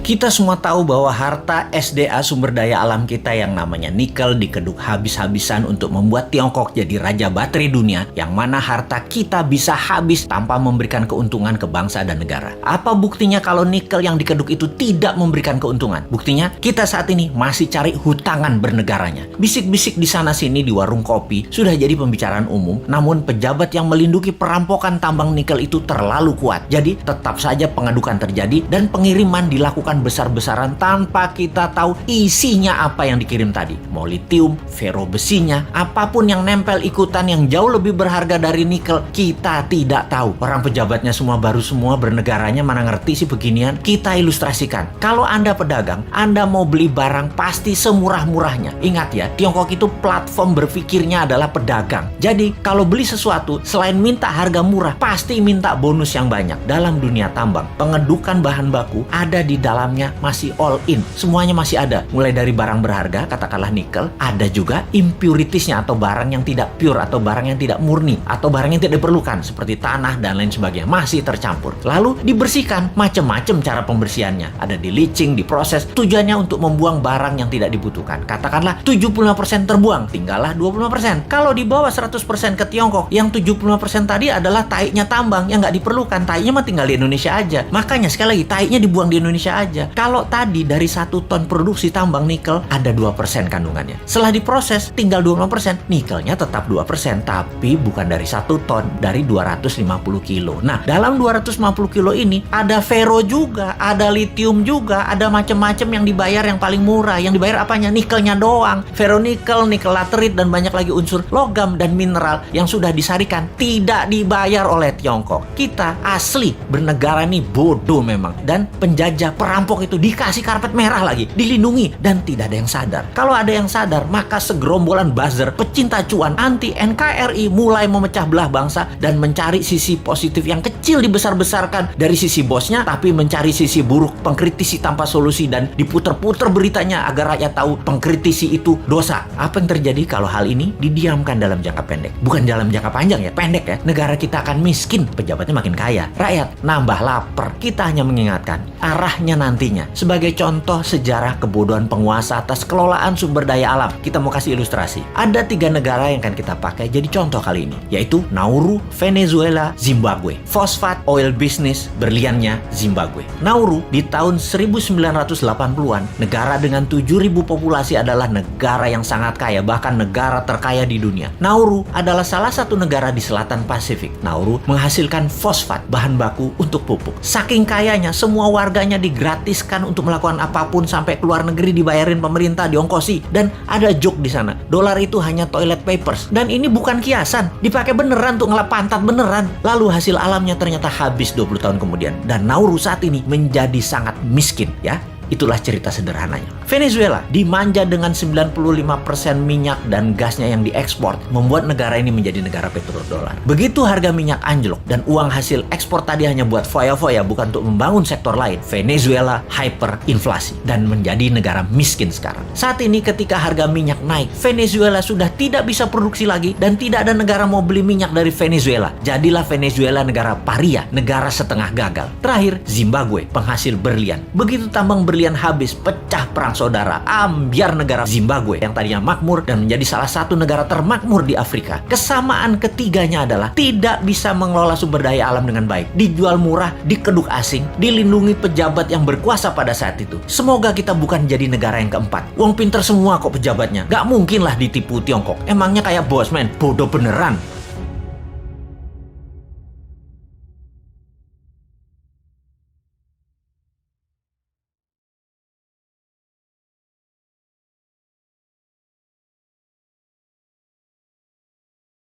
Kita semua tahu bahwa harta SDA sumber daya alam kita yang namanya nikel dikeduk habis-habisan untuk membuat Tiongkok jadi raja baterai dunia, yang mana harta kita bisa habis tanpa memberikan keuntungan ke bangsa dan negara. Apa buktinya kalau nikel yang dikeduk itu tidak memberikan keuntungan? Buktinya kita saat ini masih cari hutangan bernegaranya. Bisik-bisik di sana-sini di warung kopi sudah jadi pembicaraan umum, namun pejabat yang melindungi perampokan tambang nikel itu terlalu kuat. Jadi tetap saja pengadukan terjadi dan pengiriman dilakukan besar-besaran tanpa kita tahu isinya apa yang dikirim tadi. Mau litium, fero besinya, apapun yang nempel ikutan yang jauh lebih berharga dari nikel, kita tidak tahu. Orang pejabatnya semua baru semua, bernegaranya mana ngerti sih beginian. Kita ilustrasikan. Kalau Anda pedagang, Anda mau beli barang pasti semurah-murahnya. Ingat ya, Tiongkok itu platform berpikirnya adalah pedagang. Jadi kalau beli sesuatu, selain minta harga murah, pasti minta bonus yang banyak. Dalam dunia tambang, pengedukan bahan baku ada di dalamnya masih all in. Semuanya masih ada. Mulai dari barang berharga, katakanlah nikel, ada juga impuritiesnya atau barang yang tidak pure atau barang yang tidak murni atau barang yang tidak diperlukan seperti tanah dan lain sebagainya, masih tercampur. Lalu dibersihkan, macam-macam cara pembersihannya. Ada di leaching, diproses, tujuannya untuk membuang barang yang tidak dibutuhkan. Katakanlah 75% terbuang, tinggallah 25%. Kalau dibawa 100% ke Tiongkok, yang 75% tadi adalah taiknya tambang yang nggak diperlukan. Taiknya mah tinggal di Indonesia aja. Makanya sekali lagi, taiknya dibuang di Indonesia aja. Kalau tadi dari 1 ton produksi tambang nikel ada 2% kandungannya. Setelah diproses tinggal 25%, nikelnya tetap 2%, tapi bukan dari 1 ton, dari 250 kilo. Nah, dalam 250 kilo ini ada fero juga, ada litium juga, ada macam-macam yang dibayar yang paling murah. Yang dibayar apanya? Nikelnya doang. Feronikel, nikel laterit, dan banyak lagi unsur logam dan mineral yang sudah disarikan tidak dibayar oleh Tiongkok. Kita asli bernegara nih bodoh memang. Dan penjajah perampok itu dikasih karpet merah lagi, dilindungi, dan tidak ada yang sadar. Kalau ada yang sadar, maka segerombolan buzzer pecinta cuan anti NKRI mulai memecah belah bangsa dan mencari sisi positif yang kecil dibesar-besarkan dari sisi bosnya, tapi mencari sisi buruk, pengkritisi tanpa solusi, dan diputer-puter beritanya agar rakyat tahu pengkritisi itu dosa. Apa yang terjadi kalau hal ini didiamkan dalam jangka pendek? Bukan dalam jangka panjang ya, pendek ya. Negara kita akan miskin, pejabatnya makin kaya, rakyat nambah lapar. Kita hanya mengingatkan arahnya nantinya. Sebagai contoh sejarah kebodohan penguasa atas kelolaan sumber daya alam, kita mau kasih ilustrasi. Ada 3 negara yang akan kita pakai jadi contoh kali ini, yaitu Nauru, Venezuela, Zimbabwe. Fosfat, oil business, berliannya Zimbabwe. Nauru di tahun 1980-an, negara dengan 7.000 populasi adalah negara yang sangat kaya, bahkan negara terkaya di dunia. Nauru adalah salah satu negara di selatan Pasifik. Nauru menghasilkan fosfat, bahan baku untuk pupuk. Saking kayanya, semua warganya digratiskan untuk melakukan apapun, sampai keluar negeri dibayarin pemerintah, diongkosi. Dan ada joke di sana, dolar itu hanya toilet papers. Dan ini bukan kiasan, dipakai beneran untuk ngelap pantat beneran. Lalu hasil alamnya ternyata habis 20 tahun kemudian. Dan Nauru saat ini menjadi sangat miskin ya. Itulah cerita sederhananya. Venezuela dimanja dengan 95% minyak dan gasnya yang diekspor, membuat negara ini menjadi negara petrodolar. Begitu harga minyak anjlok dan uang hasil ekspor tadi hanya buat foya-foya, bukan untuk membangun sektor lain, Venezuela hyperinflasi dan menjadi negara miskin sekarang. Saat ini ketika harga minyak naik, Venezuela sudah tidak bisa produksi lagi dan tidak ada negara mau beli minyak dari Venezuela. Jadilah Venezuela negara paria, negara setengah gagal. Terakhir, Zimbabwe, penghasil berlian. Begitu tambang berlian habis, pecah perang saudara, ambyar negara Zimbabwe yang tadinya makmur dan menjadi salah satu negara termakmur di Afrika. Kesamaan ketiganya adalah tidak bisa mengelola sumber daya alam dengan baik, dijual murah, dikeduk asing, dilindungi pejabat yang berkuasa pada saat itu. Semoga kita bukan jadi negara yang keempat. Uang pinter semua kok pejabatnya, gak mungkin lah ditipu Tiongkok. Emangnya kayak bos men, bodoh beneran.